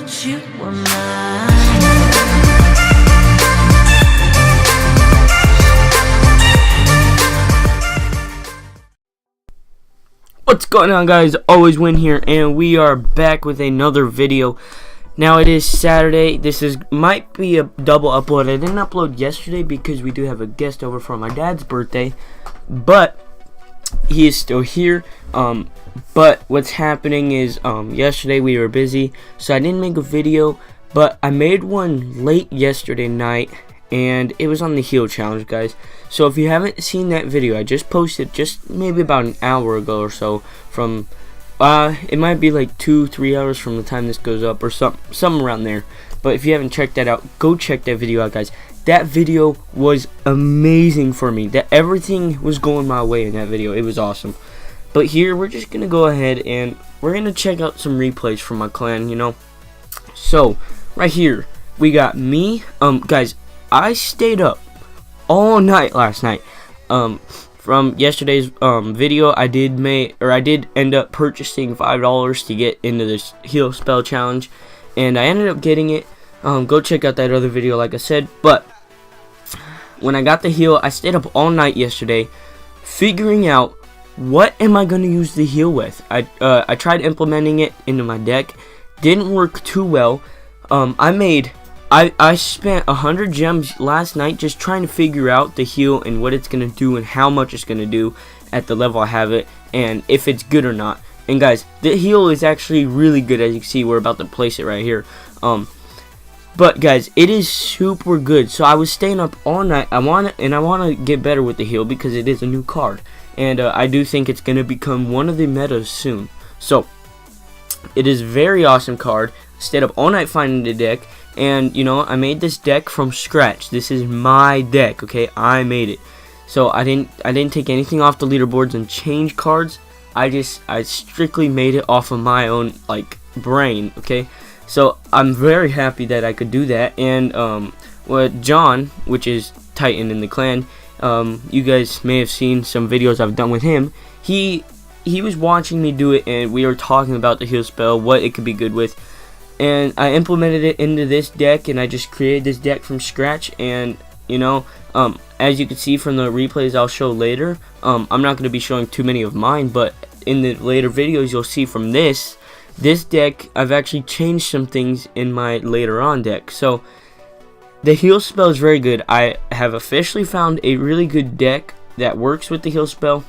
that you were mine. What's going on, guys? Always Win here, and we are back with another video. Now it is Saturday. This might be a double upload. I didn't upload yesterday because we do have a guest over for my dad's birthday, but he is still here. But what's happening is yesterday we were busy, so I didn't make a video, but I made one late yesterday night, and it was on the heel challenge, guys. So if you haven't seen that video, I just posted just maybe about an hour ago or so. From it might be like 2-3 hours from the time this goes up, or something around there. But if you haven't checked that out, go check that video out, guys. That video was amazing for me. That everything was going my way in that video. It was awesome. But here we're just gonna go ahead and we're gonna check out some replays from my clan, you know. So right here we got me. Guys, I stayed up all night last night. From yesterday's video, I did end up purchasing $5 to get into this heal spell challenge, and I ended up getting it. Go check out that other video, like I said. But when I got the heal, I stayed up all night yesterday figuring out what am I gonna use the heal with. I tried implementing it into my deck, didn't work too well. I spent 100 gems last night just trying to figure out the heal and what it's going to do and how much it's going to do at the level I have it, and if it's good or not. And guys, the heal is actually really good. As you can see, we're about to place it right here. But guys, it is super good. So I was staying up all night. I want to get better with the heal because it is a new card, and I do think it's going to become one of the metas soon. So it is a very awesome card. Stayed up all night finding the deck. And, you know, I made this deck from scratch. This is my deck, okay? I made it. So I didn't take anything off the leaderboards and change cards. I strictly made it off of my own, like, brain, okay? So I'm very happy that I could do that. And John, which is Titan in the clan, you guys may have seen some videos I've done with him. He was watching me do it, and we were talking about the heal spell, what it could be good with. And I implemented it into this deck, and I just created this deck from scratch. And you know, as you can see from the replays I'll show later, I'm not going to be showing too many of mine, but in the later videos you'll see from this deck I've actually changed some things in my later on deck. So the heal spell is very good. I have officially found a really good deck that works with the heal spell.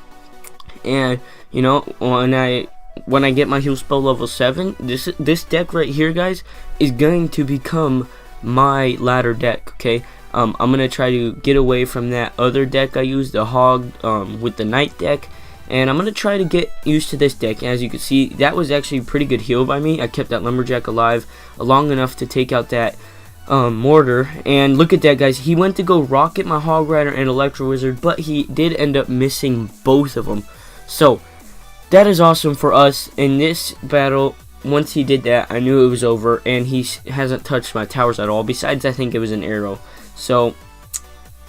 And you know, when I get my heal spell level 7, this deck right here, guys, is going to become my ladder deck, okay? I'm going to try to get away from that other deck I used, the hog with the knight deck, and I'm going to try to get used to this deck. As you can see, that was actually a pretty good heal by me. I kept that lumberjack alive long enough to take out that mortar. And look at that, guys. He went to go rocket my hog rider and electro wizard, but he did end up missing both of them. So that is awesome for us in this battle. Once he did that, I knew it was over, and he hasn't touched my towers at all. Besides, I think it was an arrow. So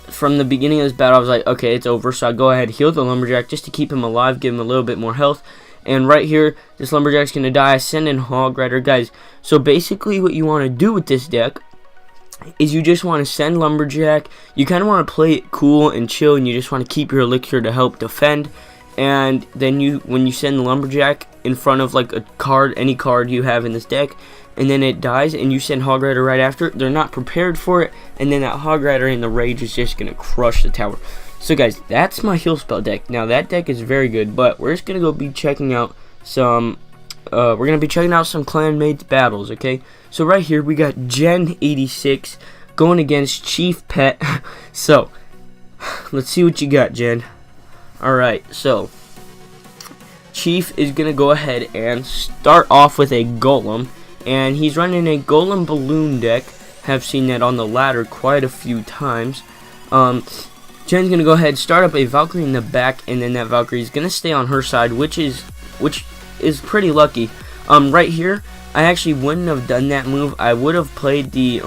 from the beginning of this battle, I was like, okay, it's over. So I go ahead, heal the lumberjack just to keep him alive, give him a little bit more health. And right here, this lumberjack's gonna die. I send in hog rider, guys. So basically, what you want to do with this deck is you just want to send lumberjack. You kind of want to play it cool and chill, and you just want to keep your elixir to help defend. And then when you send the lumberjack in front of like a card, any card you have in this deck, and then it dies, and you send hog rider right after, they're not prepared for it, and then that hog rider in the rage is just gonna crush the tower. So guys, that's my heal spell deck. Now that deck is very good, but we're just gonna go be checking out some some clan mates battles, okay? So right here we got Gen 86 going against Chief Pet. So let's see what you got, Jen. Alright, so Chief is going to go ahead and start off with a golem, and he's running a golem balloon deck. Have seen that on the ladder quite a few times. Jen's going to go ahead and start up a Valkyrie in the back, and then that Valkyrie is going to stay on her side, which is pretty lucky. Right here, I actually wouldn't have done that move. I would have played the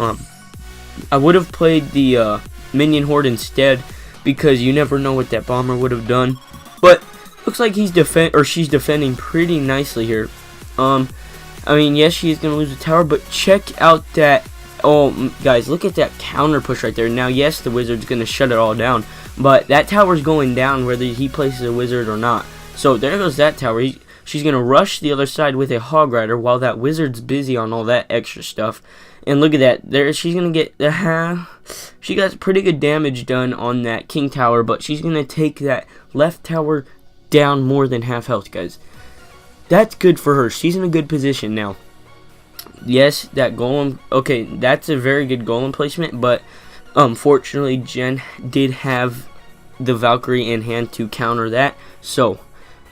minion horde instead, because you never know what that bomber would have done. But looks like she's defending pretty nicely here. I mean, yes, she's going to lose the tower, but check out that. Oh, guys, look at that counter push right there. Now, yes, the wizard's going to shut it all down, but that tower's going down whether he places a wizard or not. So there goes that tower. She's going to rush the other side with a hog rider while that wizard's busy on all that extra stuff. And look at that. There, she's going to get... she got pretty good damage done on that king tower, but she's going to take that left tower down more than half health, guys. That's good for her. She's in a good position now. Yes, that golem... Okay, that's a very good golem placement, but unfortunately, Jen did have the Valkyrie in hand to counter that. So,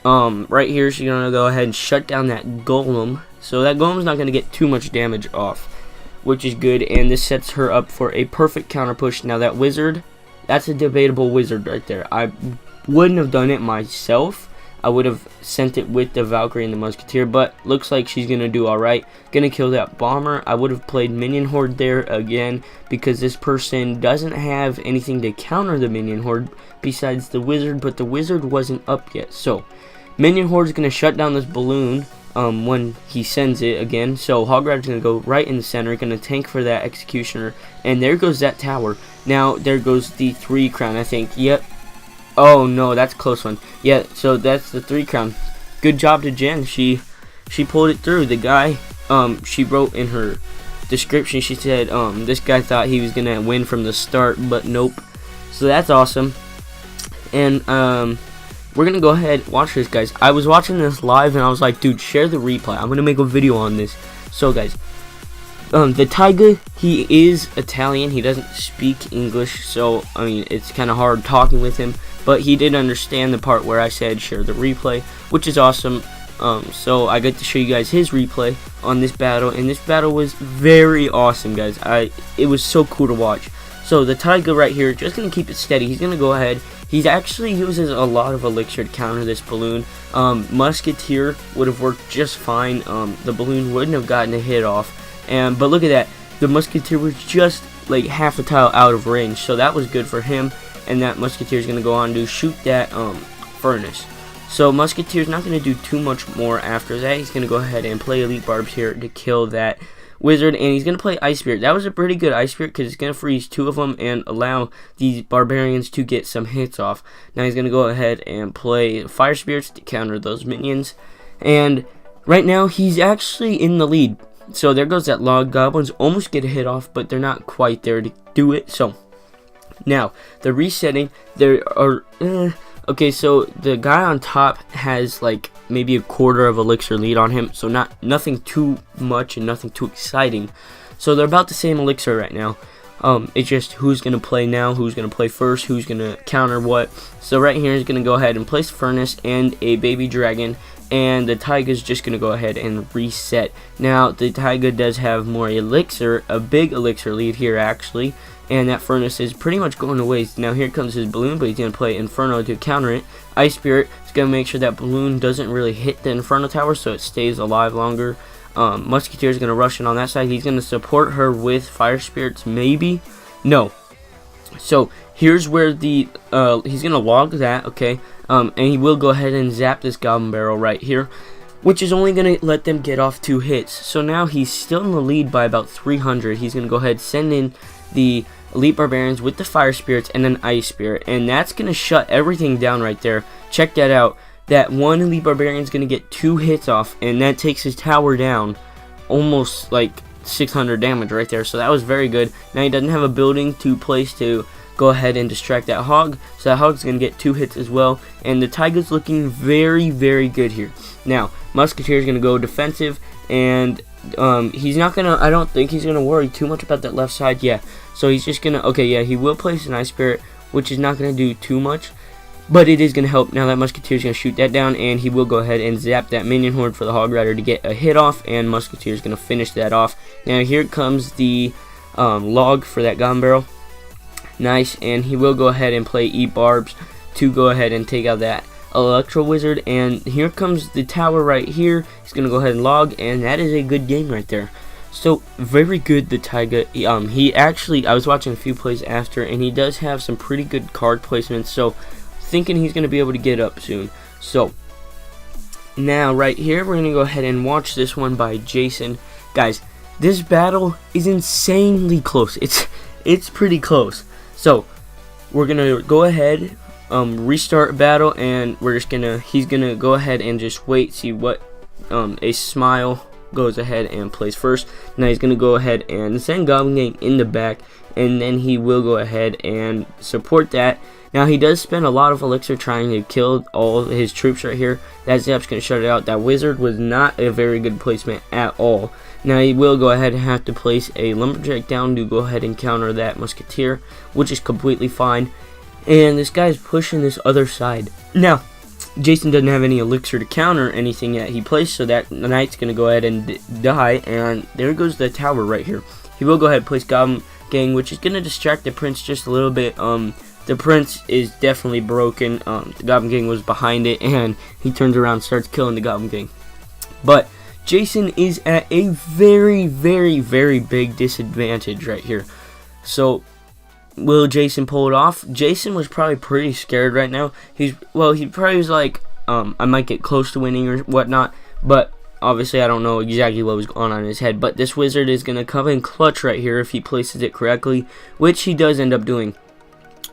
right here, she's going to go ahead and shut down that golem. So that golem's not going to get too much damage off, which is good, and this sets her up for a perfect counter push. Now that wizard, that's a debatable wizard right there. I wouldn't have done it myself. I would have sent it with the Valkyrie and the Musketeer, but looks like she's going to do alright. Going to kill that bomber. I would have played Minion Horde there again because this person doesn't have anything to counter the Minion Horde besides the wizard, but the wizard wasn't up yet. So, Minion Horde is going to shut down this balloon when he sends it again. So, Hog Rider's going to go right in the center, going to tank for that Executioner, and there goes that tower. Now, there goes the 3 crown, I think. Yep. Oh no, that's a close one. Yeah, so that's the 3 crown. Good job to Jen. She pulled it through. The guy, she wrote in her description, she said, this guy thought he was gonna win from the start, but nope. So that's awesome. And we're gonna go ahead and watch this, guys. I was watching this live and I was like, dude, share the replay. I'm gonna make a video on this. So guys, the Taiga, he is Italian. He doesn't speak English, so I mean it's kind of hard talking with him. But he did understand the part where I said share the replay, which is awesome. So I get to show you guys his replay on this battle, and this battle was very awesome, guys. It was so cool to watch. So the Taiga right here, just gonna keep it steady. He's gonna go ahead. He actually uses a lot of elixir to counter this balloon. Musketeer would have worked just fine. The balloon wouldn't have gotten a hit off. But look at that. The Musketeer was just like half a tile out of range, so that was good for him. And that Musketeer is going to go on to shoot that furnace. So Musketeer's not going to do too much more after that. He's going to go ahead and play Elite Barbs here to kill that wizard, and he's going to play Ice Spirit. That was a pretty good Ice Spirit because it's going to freeze 2 of them and allow these barbarians to get some hits off. Now he's going to go ahead and play Fire Spirits to counter those minions. And right now he's actually in the lead. So there goes that log. Goblins almost get a hit off, but they're not quite there to do it. So now the resetting, there are okay, so the guy on top has like maybe a quarter of elixir lead on him, so nothing too much and nothing too exciting. So they're about the same elixir right now. It's just who's gonna play now, who's gonna play first, who's gonna counter what. So right here is gonna go ahead and place Furnace and a baby dragon, and the Taiga's just gonna go ahead and reset. Now the Taiga does have more elixir, a big elixir lead here actually, and that Furnace is pretty much going to waste. Now here comes his balloon, but he's gonna play Inferno to counter it. Ice Spirit is gonna make sure that balloon doesn't really hit the Inferno tower, so it stays alive longer. Musketeer is gonna rush in on that side. He's gonna support her with Fire Spirits, maybe. No. So here's where the he's gonna log that, okay, and he will go ahead and zap this Goblin Barrel right here, which is only gonna let them get off 2 hits. So now he's still in the lead by about 300. He's gonna go ahead and send in the Elite Barbarians with the Fire Spirits and an Ice Spirit, and that's gonna shut everything down right there. Check that out. That one Elite Barbarian is gonna get 2 hits off, and that takes his tower down almost like 600 damage right there. So that was very good. Now he doesn't have a building to place to go ahead and distract that hog, so that hog's gonna get 2 hits as well, and the Taiga's looking very, very good here. Now Musketeer is gonna go defensive, and he's not gonna, I don't think he's gonna worry too much about that left side. Yeah, so he's just gonna, okay, yeah, he will place an Ice Spirit, which is not gonna do too much, but it is gonna help. Now that Musketeer is gonna shoot that down, and he will go ahead and zap that Minion Horde for the Hog Rider to get a hit off, and Musketeer is gonna finish that off. Now here comes the log for that gun barrel. Nice, and he will go ahead and play Eat Barbs to go ahead and take out that Electro Wizard, and here comes the tower right here. He's gonna go ahead and log, and that is a good game right there. So very good, the Taiga. He actually, I was watching a few plays after, and he does have some pretty good card placements, so thinking he's gonna be able to get up soon. So Now right here, we're gonna go ahead and watch this one by Jason. Guys, this battle is insanely close. It's pretty close. So we're gonna go ahead, restart battle, and he's gonna go ahead and just wait, see what a smile goes ahead and plays first. Now he's gonna go ahead and send Goblin Gang in the back, and then he will go ahead and support that. Now he does spend a lot of elixir trying to kill all his troops right here. That Zap's gonna shut it out. That wizard was not a very good placement at all. Now he will go ahead and have to place a lumberjack down to go ahead and counter that musketeer, which is completely fine. And this guy's pushing this other side. Now Jason doesn't have any elixir to counter anything that he placed, so that knight's gonna go ahead and die. And there goes the tower right here. He will go ahead and place Goblin Gang, which is gonna distract the prince just a little bit. The prince is definitely broken. The Goblin Gang was behind it, and he turns around and starts killing the Goblin Gang. But Jason is at a very, very, very big disadvantage right here. So will Jason pull it off? Jason was probably pretty scared right now. He probably was like, I might get close to winning or whatnot, but obviously I don't know exactly what was going on in his head. But this wizard is going to come in clutch right here if he places it correctly, which he does end up doing.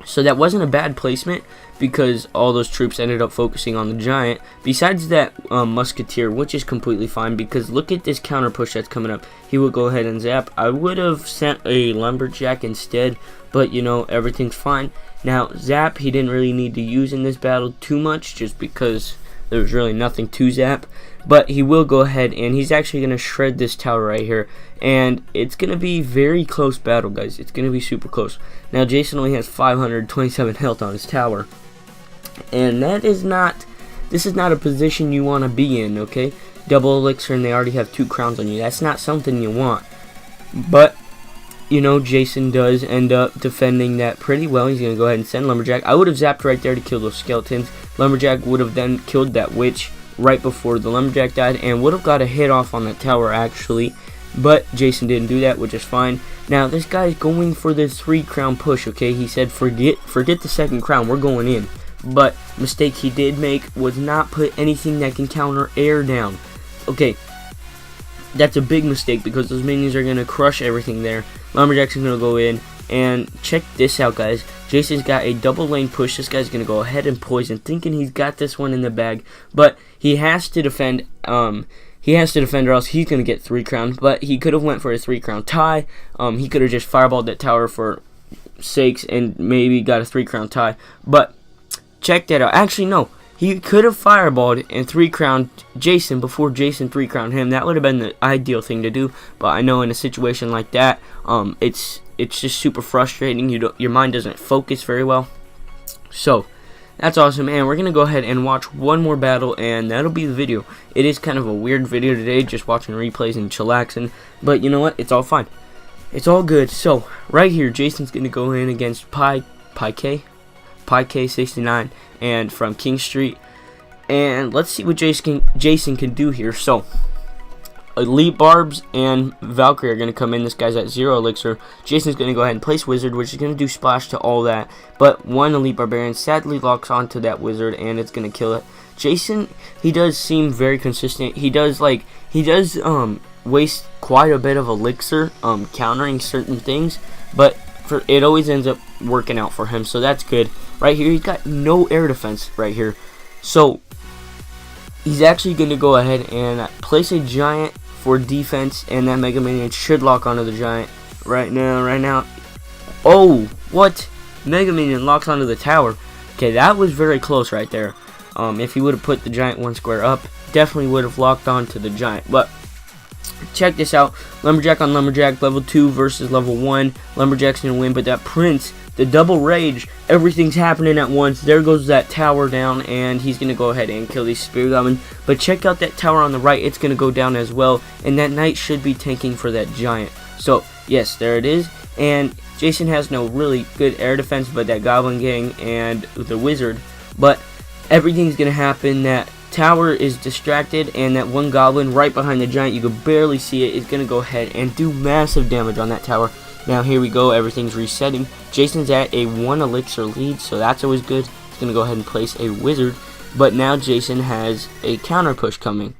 So that wasn't a bad placement, because all those troops ended up focusing on the giant. Besides that musketeer, which is completely fine, because look at this counter push that's coming up. He will go ahead and zap. I would have sent a lumberjack instead, but you know, everything's fine. Now zap, he didn't really need to use in this battle too much, just because there was really nothing to zap. But he will go ahead and he's actually going to shred this tower right here. And it's going to be very close battle, guys. It's going to be super close. Now Jason only has 527 health on his tower. And this is not a position you want to be in, okay? Double elixir and they already have 2 crowns on you. That's not something you want. But you know, Jason does end up defending that pretty well. He's going to go ahead and send Lumberjack. I would have zapped right there to kill those skeletons. Lumberjack would have then killed that witch right before the Lumberjack died, and would have got a hit off on that tower actually. But Jason didn't do that, which is fine. Now this guy's going for the 3 crown push, okay? He said forget the second crown, we're going in. But mistake he did make was not put anything that can counter air down. Okay, that's a big mistake, because those minions are going to crush everything there. Lumberjack's going to go in, and check this out, guys. Jason's got a double lane push. This guy's going to go ahead and poison, thinking he's got this one in the bag. But he has to defend, or else he's going to get 3 crowns. But he could have went for a 3 crown tie. He could have just fireballed that tower for sakes and maybe got a 3 crown tie. But check that out. Actually, no. He could have fireballed and 3 crowned Jason before Jason 3 crowned him. That would have been the ideal thing to do. But I know in a situation like that, it's just super frustrating. Your mind doesn't focus very well. So that's awesome, and we're gonna go ahead and watch one more battle, and that'll be the video. It is kind of a weird video today, just watching replays and chillaxing. But you know what? It's all fine. It's all good. So right here, Jason's gonna go in against Pi K69 and from King Street, and let's see what Jason can do here. So Elite Barbs and Valkyrie are going to come in. This guy's at 0 elixir. Jason's going to go ahead and place Wizard, which is going to do splash to all that, but one Elite Barbarian sadly locks onto that Wizard, and it's going to kill it. Jason, he does seem very consistent. He does waste quite a bit of elixir countering certain things, but it always ends up working out for him, so that's good. Right here, he's got no air defense right here, so he's actually going to go ahead and place a giant for defense, and that Mega Minion should lock onto the giant right now. Oh, what? Mega Minion locks onto the tower. Okay, that was very close right there. If he would have put the giant 1 square up, definitely would have locked onto the giant. But check this out. Lumberjack on Lumberjack, level 2 versus level 1. Lumberjack's going to win, but that Prince, the double rage, everything's happening at once. There goes that tower down, and he's going to go ahead and kill these Spear Goblin. But check out that tower on the right. It's going to go down as well, and that knight should be tanking for that giant. So, yes, there it is. And Jason has no really good air defense, but that Goblin Gang and the Wizard. But everything's going to happen. That tower is distracted, and that one Goblin right behind the giant, you can barely see it, is going to go ahead and do massive damage on that tower. Now here we go, everything's resetting. Jason's at a 1 elixir lead, so that's always good. He's going to go ahead and place a Wizard. but now Jason has a counter push coming.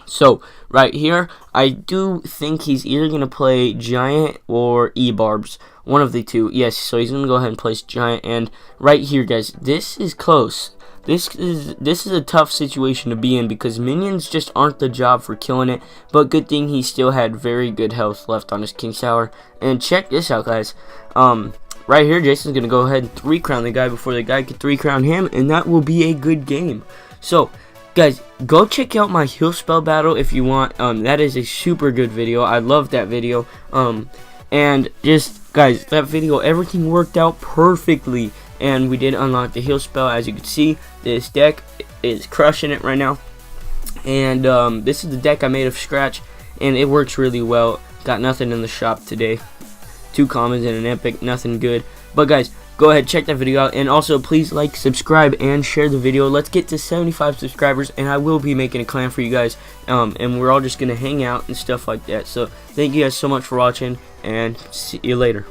So right here, I do think he's either going to play Giant or E-Barbs. One of the two. Yes, so he's going to go ahead and place Giant. And right here, guys, this is close. This is a tough situation to be in because minions just aren't the job for killing it. But good thing he still had very good health left on his King's Tower. And check this out, guys. Right here, Jason's going to go ahead and 3-crown the guy before the guy can 3-crown him. And that will be a good game. So, guys, go check out my heal spell battle if you want. That is a super good video. I love that video. And just, guys, that video, everything worked out perfectly. And we did unlock the heal spell. As you can see, this deck is crushing it right now. And this is the deck I made of scratch, and it works really well. Got nothing in the shop today. 2 commons and an epic, nothing good. But guys, go ahead, check that video out, and also please like, subscribe, and share the video. Let's get to 75 subscribers, and I will be making a clan for you guys, and we're all just gonna hang out and stuff like that. So thank you guys so much for watching, and see you later.